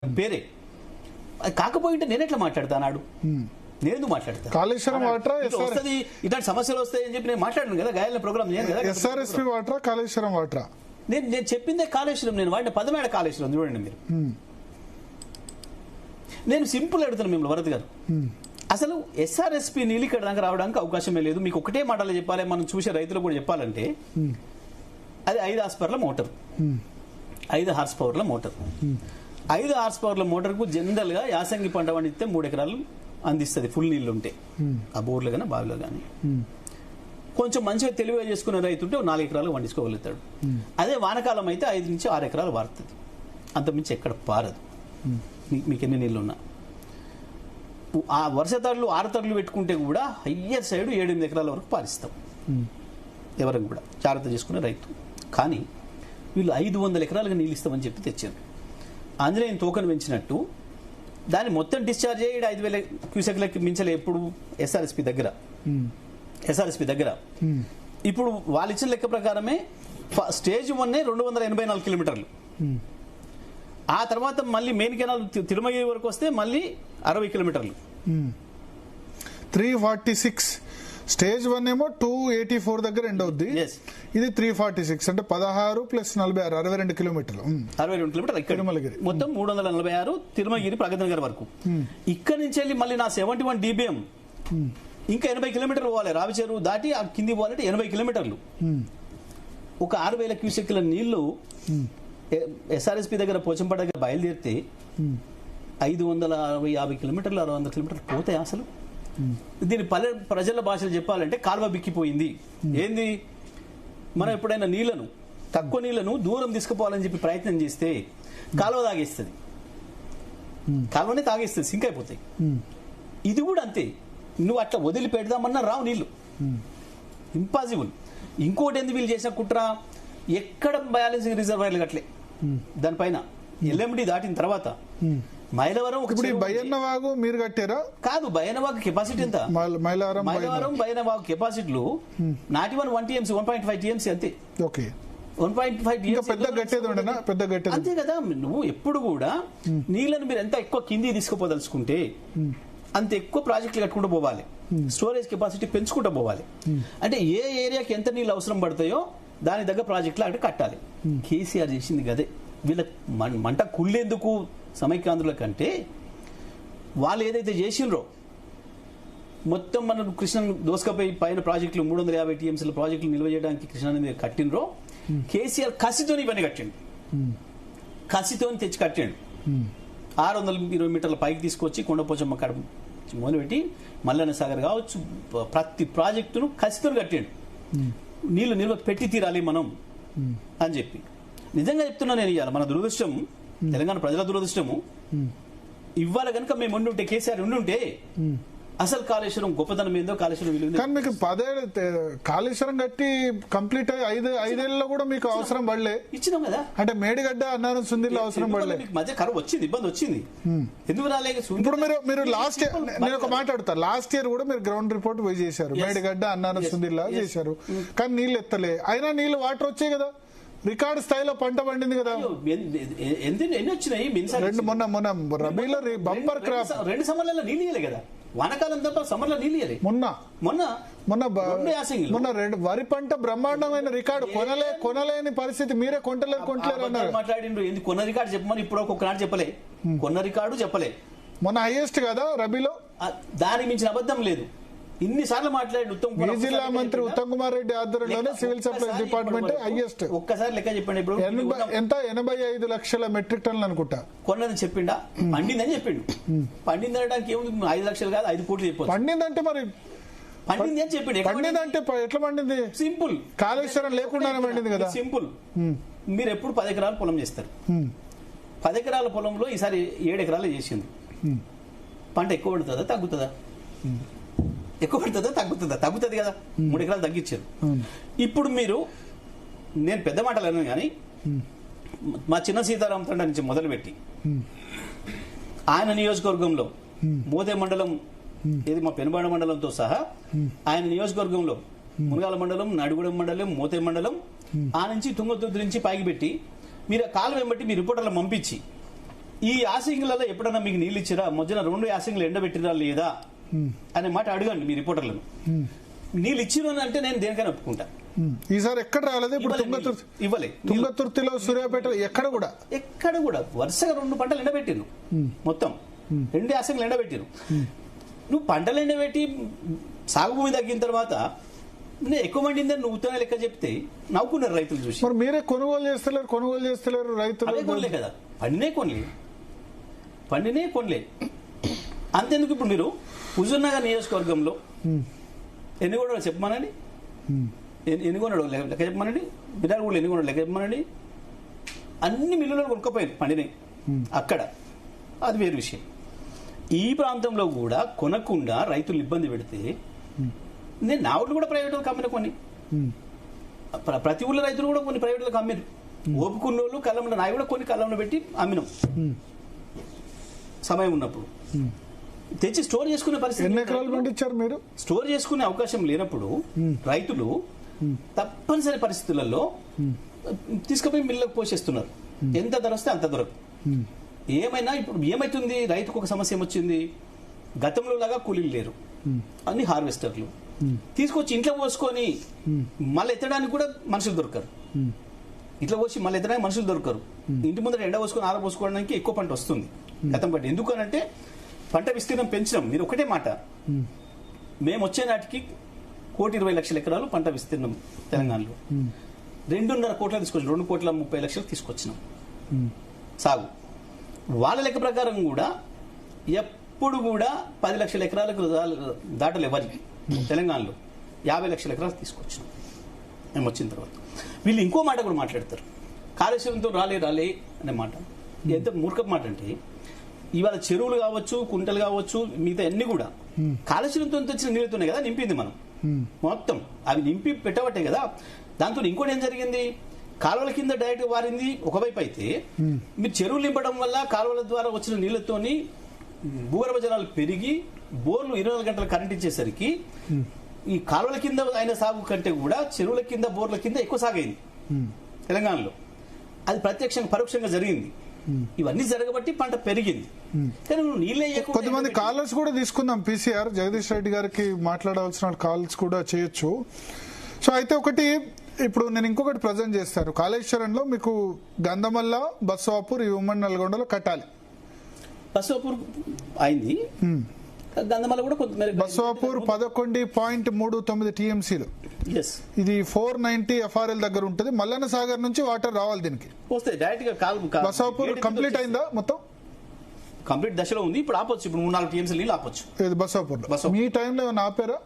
పేరే కాకపోయింటే నేను ఎట్లా మాట్లాడతాడు నేను మాట్లాడతాను కాళేశ్వరం వాటర్ వస్తుంది ఇట్లాంటి సమస్యలు వస్తాయని చెప్పి నేను మాట్లాడాను కదా గాయాల ప్రోగ్రామ్ నేను కదా ఎస్ఆర్ఎస్పీ వాటర్ కాళేశ్వరం వాటర్ నేను చెప్పిందే కాళేశ్వరం నేను వాడిన పదమేడ కాళేశ్వరం చూడండి మీరు నేను సింపుల్ అడుగుతాను మిమ్మల్ని వరద గారు అసలు ఎస్ఆర్ఎస్పీ నీళ్ళు ఇక్కడ దాకా రావడానికి అవకాశమే లేదు మీకు ఒకటే మాటలు చెప్పాలి మనం చూసే రైతులు కూడా చెప్పాలంటే అది 5 హార్స్ పవర్ల మోటార్ 5 హార్స్ పవర్ల మోటార్ 5 హార్స్ పవర్ల మోటార్కు జనరల్ గా యాసంగి పంట పండితే 3 ఎకరాలు అందిస్తుంది ఫుల్ నీళ్లు ఉంటే ఆ బోర్లు కానీ బావిలో కానీ కొంచెం మంచిగా తెలివిగా చేసుకునే రైతు ఉంటే 4 ఎకరాలు పండించుకోగలుగుతాడు అదే వానకాలం అయితే 5 నుంచి 6 ఎకరాలు వారుతుంది అంతమించి ఎక్కడ పారదు మీకు ఎన్ని నీళ్ళు ఉన్నా ఆ వర్ష తడులు 6 తడులు పెట్టుకుంటే కూడా హయ్యర్ సైడ్ 7-8 ఎకరాల వరకు పారిస్తాం ఎవరికి కూడా జాగ్రత్త చేసుకునే రైతు కానీ వీళ్ళు 500 ఎకరాలుగా నీళ్ళు ఇస్తామని చెప్పి తెచ్చారు ఆంజనేయం తోకను పెంచినట్టు దాన్ని మొత్తం డిశ్చార్జ్ అయ్యి 5,000 క్యూసెక్లకి మించలే ఎప్పుడు ఎస్ఆర్ఎస్పీ దగ్గర ఇప్పుడు వాళ్ళు ఇచ్చిన లెక్క ప్రకారమే స్టేజ్ 1 284 కిలోమీటర్లు ఆ తర్వాత మళ్ళీ మెయిన్ కెనాల్ తిరుమల వరకు వస్తే మళ్ళీ 60 కిలోమీటర్లు 346 స్టేజ్ 1 ఏమో 284 దగ్గర ఎండ్ అవుద్ది ఇది 346 అంటే 16 ప్లస్ 46 62 కిలోమీటర్లు 62 కిలోమీటర్లు తిరుమలగిరి మొత్తం 346 తిరుమలగిరి ప్రగతి నగర్ వరకు ఇక్కడ నుంచి వెళ్ళి మళ్ళీ నా 71 DBM ఇంకా 80 కిలోమీటర్లు పోవాలి రావిచెరువు దాటి ఆ కింది పోవాలంటే 80 కిలోమీటర్లు ఒక 6,000 క్యూసెక్ల నీళ్లు ఎస్ఆర్ఎస్పీ దగ్గర పోచంపేట దగ్గర బయలుదేరితే 550 కిలోమీటర్లు 600 కిలోమీటర్లు పోతాయి అసలు దీని ప్రజల భాషలు చెప్పాలంటే కాలువ బిక్కిపోయింది ఏంది మనం ఎప్పుడైనా నీళ్లను తక్కువ నీళ్లను దూరం తీసుకుపోవాలని చెప్పి ప్రయత్నం చేస్తే కాలువ తాగేస్తుంది కాలువనే తాగేస్తుంది సింక్ అయిపోతాయి ఇది కూడా అంతే నువ్వు అట్లా వదిలి పెడదామన్నా రావు నీళ్లు ఇంపాసిబుల్ ఇంకోటి ఎందుకు వీళ్ళు చేసిన కుట్ర ఎక్కడ బ్యాలెన్సింగ్ రిజర్వాయర్లు కట్టలే దానిపైన ఎల్ఎండి దాటిన తర్వాత మైలవరం బయ్యన్నవాగు మీరు కట్టారా కాదు బయ్యన్నవాగు కెపాసిటీ ఎంత మైలవరం బయ్యన్నవాగు కెపాసిటీలు నాటి 1 TMC 1.5 TMC అంతే ఓకే 1.5 TMC పెద్ద గట్టేది అంతే కదా నువ్వు ఎప్పుడు కూడా నీళ్ళను మీరు ఎంత ఎక్కువ కింది తీసుకుపోదలుచుకుంటే అంత ఎక్కువ ప్రాజెక్టులు కట్టుకుంటూ పోవాలి స్టోరేజ్ కెపాసిటీ పెంచుకుంటూ పోవాలి అంటే ఏ ఏరియాకి ఎంత నీళ్ళు అవసరం పడతాయో దాని దగ్గర ప్రాజెక్టులు అంటే కట్టాలి కేసీఆర్ చేసింది కదే వీళ్ళ మంట కుళ్ళేందుకు సమైక్యాంధ్రుల కంటే వాళ్ళు ఏదైతే చేసిండ్రో మొత్తం మనం కృష్ణ దోసుకపోయి పైన ప్రాజెక్టులు 350 TMCల ప్రాజెక్టులు నిల్వ చేయడానికి కృష్ణానది కట్టినరో కేసీఆర్ కసితోని ఇవన్నీ కట్టిండు కసితోని తెచ్చి కట్టిండు 620 మీటర్ల పైకి తీసుకొచ్చి కొండపోచమ్మ కాడ మొదలుపెట్టి మల్లన్న సాగర్ కావచ్చు ప్రతి ప్రాజెక్టును కసితోని కట్టిండు నీళ్లు నిల్వ పెట్టి తీరాలి మనం అని చెప్పి నిజంగా చెప్తున్నా నేను ఇవాళ మన దురదృష్టం తెలంగాణ ప్రజల దురదృష్టము ఇవాళ కనుక మేము ఉండుంటే కేసీఆర్ ఉండుంటే అసలు కాళేశ్వరం గొప్పతనం ఏందో కాళేశ్వరం విలువ కానీ మీకు 10 కాళేశ్వరం కట్టి కంప్లీట్ అయ్యి 5 కూడా మీకు అవసరం పడలే ఇచ్చినాం కదా అంటే మేడిగడ్డ అన్నారం సుందిలో అవసరం పడలే మధ్య కరువు వచ్చింది ఇబ్బంది వచ్చింది ఎందుకు రాలేదు ఇప్పుడు మీరు లాస్ట్ ఇయర్ నేను ఒక మాట్లాడతా లాస్ట్ ఇయర్ కూడా మీరు గ్రౌండ్ రిపోర్ట్ పోయి చేశారు మేడిగడ్డ అన్నారం సుందిలా చేశారు కానీ నీళ్ళు ఎత్తలే అయినా నీళ్ళు వాటర్ వచ్చాయి కదా రికార్డు స్థాయిలో పంట పండింది కదా ఎన్ని వచ్చినాయి మొన్న రబీలో బంపర్ క్రాప్ 2 సమ్మర్లలో నీళ్ళు ఇయ్యలే కదా వానకాలం తప్ప సమ్మర్లో నీళ్ళు ఇయ్యలే మొన్న వరి పంట బ్రహ్మాండమైన రికార్డు కొనలేని పరిస్థితి మీరే కొంటలేరు అన్నారు మాట్లాడిండ్రు ఏంది కొన్న రికార్డు చెప్పమని ఇప్పుడు ఒక్కొక్కనాడు చెప్పలే కొన్న రికార్డు చెప్పలే మొన్న హైయెస్ట్ కదా రబీలో దానికి మించిన అబద్ధం లేదు ఇన్నిసార్లు మాట్లాడి జిల్లా మంత్రి ఉత్తమ్ కుమార్ రెడ్డి ఆధ్వర్యంలోనే సివిల్ సప్లైస్ డిపార్ట్మెంట్ హైయెస్ట్ ఒక్కసారి లెక్క చెప్పండి ఇప్పుడు ఎంత 85 లక్షల మెట్రిక్ టన్నులు అనుకుంటా కొన్నది చెప్పిండా పండిందని చెప్పిండు పండింది అనడానికి ఏముంది 5 లక్షలు కాదు 5 కోట్లు చెప్పారు పండిందంటే మరి పండింది అని చెప్పిండు పండిందంటే ఎట్లా పండింది సింపుల్ కాళేశ్వరం లేకుండానే పండింది కదా సింపుల్ మీరు ఎప్పుడు 10 ఎకరాల పొలం చేస్తారు 10 ఎకరాల పొలంలో ఈసారి 7 ఎకరాలు చేసింది పంట ఎక్కువ పడుతుందా తగ్గుతుందా ఎక్కువ పడుతుందా తగ్గుతుంది కదా 3 ఎకరాలు తగ్గించారు ఇప్పుడు మీరు నేను పెద్ద మాటలు అన్నాను కానీ మా చిన్న సీతారాం తండ నుంచి మొదలుపెట్టి ఆయన నియోజకవర్గంలో మోతే మండలం ఇది మా పెనుబాడ మండలంతో సహా ఆయన నియోజకవర్గంలో మునగాల మండలం నడిగూడెం మండలం మోతే మండలం ఆ నుంచి తుంగతుర్తి నుంచి పైకి పెట్టి మీరు కాలు వెంబట్టి మీ రిపోర్టర్లు పంపించి ఈ యాసింగ్లలో ఎప్పుడన్నా మీకు నీళ్ళు ఇచ్చిరా, మధ్యన 2 యాసింగ్లు ఎండబెట్టిరా లేదా అనే మాట అడగండి మీ రిపోర్టర్లను. నీళ్ళు ఇచ్చిరు అంటే నేను దేనికైనా ఒప్పుకుంటా. ఈసారి ఎక్కడ రాలేదు. ఇప్పుడు తుంగతుర్తిలో, సూర్యాపేట ఎక్కడ కూడా వరుసగా 2 పంటలు ఎండబెట్టిరు, మొత్తం 2 యాసంగులు ఎండబెట్టిరు. నువ్వు పంటలు ఎండబెట్టి సాగు భూమి తగ్గిన తర్వాత నేను ఎక్కువ మండిందని నువ్వు ఉత్తర లెక్క చెప్తే నవ్వుకున్నారు రైతులు చూసి. మరి మీరే కొనుగోలు చేస్తలేరు రైతులు. అదే కొనలే కదా, పండినే కొనలే. అంతెందుకు ఇప్పుడు మీరు హుజూర్నగర్ నియోజకవర్గంలో ఎన్ని కొన్నాడో చెప్పమనండి, ఎన్ని కొన్నాడో లెక్క చెప్పమనండి, బిర్యానీ ఎన్ని కొన్నాడో లెక్క చెప్పమనండి. అన్ని మిల్లులను కొనుక్కపోయారు పండినాయి అక్కడ, అది వేరు విషయం. ఈ ప్రాంతంలో కూడా కొనకుండా రైతులు ఇబ్బంది పెడితే నేను నా ఊళ్ళు కూడా ప్రైవేట్ వాళ్ళకి అమ్మిన, కొన్ని ప్రతి ఊళ్ళో రైతులు కూడా కొన్ని ప్రైవేట్ వాళ్ళకి అమ్మిరు. ఓపుకున్న వాళ్ళు కళ్ళంలో, నాయి కూడా కొన్ని కళ్ళంలో పెట్టి అమ్మినాం సమయం ఉన్నప్పుడు. తెచ్చి స్టోర్ చేసుకునే పరిస్థితి, ఎన్ని ఎకరాలు పండించారు మీరు? స్టోర్ చేసుకునే అవకాశం లేనప్పుడు రైతులు తప్పనిసరి పరిస్థితులలో తీసుకుపోయి మిల్లులకు పోషిస్తున్నారు. ఎంత ధర వస్తే అంత దొరకదు. ఏమైనా ఇప్పుడు ఏమైతుంది, రైతుకు ఒక సమస్య ఏమొచ్చింది, గతంలో లాగా కూలీలు లేరు, అన్ని హార్వెస్టర్లు తీసుకొచ్చి ఇంట్లో పోసుకొని మళ్ళీ ఎత్తడానికి కూడా మనుషులు దొరకరు. ఇట్లా పోసి మళ్ళీ ఎత్తడానికి మనుషులు దొరకరు. ఇంటి ముందర ఎండ పోసుకొని ఆరబోసుకోవడానికి ఎక్కువ పంట వస్తుంది గతం కంటే. ఎందుకనంటే పంట విస్తీర్ణం పెంచినాం. మీరు ఒకటే మాట, మేము వచ్చే నాటికి 1,20,00,000 ఎకరాలు పంట విస్తీర్ణం తెలంగాణలో, 2.5 కోట్ల తీసుకొచ్చినాం, 2,30,00,000 తీసుకొచ్చినాం సాగు. వాళ్ళ లెక్క ప్రకారం కూడా ఎప్పుడు కూడా 10 లక్షల ఎకరాలకు దాటలు ఎవరికి తెలంగాణలో 50 లక్షల ఎకరాలు తీసుకొచ్చినాం మేము వచ్చిన తర్వాత. వీళ్ళు ఇంకో మాట కూడా మాట్లాడతారు, కాళేశ్వరంతో రాలే అనే మాట. ఎంత మూర్ఖపు మాట అంటే, ఇవాళ చెరువులు కావచ్చు, కుంటలు కావచ్చు, మిగతా అన్ని కూడా కాళేశ్వరంతో తెచ్చిన నీళ్ళతోనే కదా నింపింది మనం మొత్తం. అవి నింపి పెట్టబట్టే కదా. దాంతో ఇంకోటి ఏం జరిగింది, కాలువల కింద డైరెక్ట్ వారింది ఒకవైపు అయితే, మీరు చెరువులు నింపడం వల్ల కాలువల ద్వారా వచ్చిన నీళ్లతోని భూగర్భ జలాలు పెరిగి బోర్లు 24 గంటలు కరెంట్ ఇచ్చేసరికి ఈ కాలువల కింద అయిన సాగు కంటే కూడా చెరువుల కింద, బోర్ల కింద ఎక్కువ సాగైంది తెలంగాణలో. అది ప్రత్యక్షంగా పరోక్షంగా జరిగింది. ఇవన్నీ జరగబట్టి పంట పెరిగింది. కానీ నువ్వు నీళ్ళే కొంతమంది కాలర్స్ కూడా తీసుకుందాం. పీసీఆర్ జగదీష్ రెడ్డి గారికి మాట్లాడవలసిన కాల్స్ కూడా చేయొచ్చు. సో అయితే ఒకటి, ఇప్పుడు నేను ఇంకొకటి ప్రజెంట్ చేస్తాను. కాళేశ్వరంలో మీకు గంధమల్ల, బస్వాపూర్, ఈ ఉమ్మడి నల్గొండలో కట్టాలి. బస్వాపూర్ అయింది, గంధమల్ల కూడా కొంత. బస్వాపూర్ 11.39 టీఎంసీలు, ఇది 490 ఎఫ్ఆర్ఎల్ దగ్గర ఉంటుంది. మల్లన్న సాగర్ నుంచి వాటర్ రావాలి దీనికి, వస్తాయి డైరెక్ట్ గా. బస్వాపూర్ కంప్లీట్ అయిందా? మొత్తం కంప్లీట్ దశలో ఉంది. ఇప్పుడు ఆపొచ్చు, ఇప్పుడు 3-4 టీఎంసీ నీళ్ళు ఆపొచ్చు బస్వాపూర్. మీ టైంలో ఏమైనా ఆపారా?